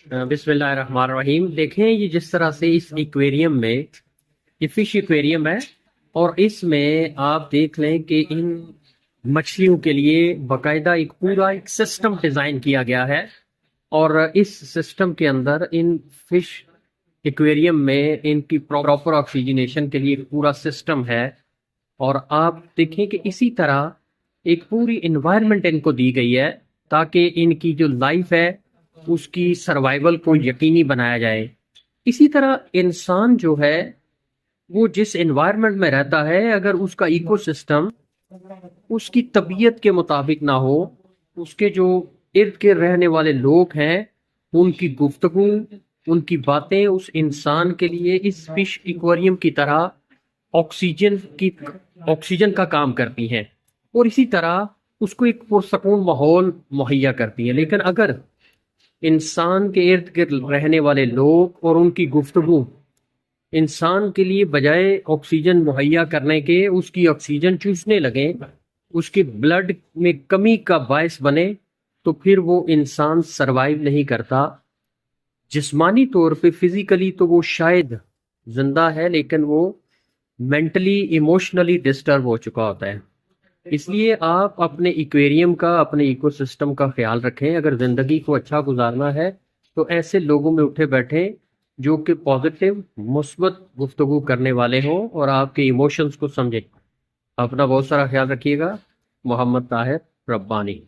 بسم اللہ الرحمن الرحیم۔ دیکھیں یہ جس طرح سے اس ایکویریم میں، یہ فش ایکویریم ہے، اور اس میں آپ دیکھ لیں کہ ان مچھلیوں کے لیے باقاعدہ ایک پورا ایک سسٹم ڈیزائن کیا گیا ہے، اور اس سسٹم کے اندر ان فش ایکویریم میں ان کی پراپر آکسیجنیشن کے لیے ایک پورا سسٹم ہے۔ اور آپ دیکھیں کہ اسی طرح ایک پوری انوائرمنٹ ان کو دی گئی ہے تاکہ ان کی جو لائف ہے اس کی سروائیول کو یقینی بنایا جائے۔ اسی طرح انسان جو ہے وہ جس انوائرمنٹ میں رہتا ہے، اگر اس کا ایکو سسٹم اس کی طبیعت کے مطابق نہ ہو، اس کے جو ارد گرد رہنے والے لوگ ہیں ان کی گفتگو، ان کی باتیں اس انسان کے لیے اس فش ایکویریم کی طرح آکسیجن کا کام کرتی ہیں، اور اسی طرح اس کو ایک پرسکون ماحول مہیا کرتی ہیں۔ لیکن اگر انسان کے ارد گرد رہنے والے لوگ اور ان کی گفتگو انسان کے لیے بجائے آکسیجن مہیا کرنے کے اس کی آکسیجن چوسنے لگیں، اس کے بلڈ میں کمی کا باعث بنے، تو پھر وہ انسان سروائیو نہیں کرتا۔ جسمانی طور پہ فزیکلی تو وہ شاید زندہ ہے، لیکن وہ مینٹلی ایموشنلی ڈسٹرب ہو چکا ہوتا ہے۔ اس لیے آپ اپنے ایکویریم کا، اپنے ایکو سسٹم کا خیال رکھیں۔ اگر زندگی کو اچھا گزارنا ہے تو ایسے لوگوں میں اٹھے بیٹھیں جو کہ پازیٹیو مثبت گفتگو کرنے والے ہوں اور آپ کے ایموشنز کو سمجھیں۔ اپنا بہت سارا خیال رکھیے گا۔ محمد طاہر ربانی۔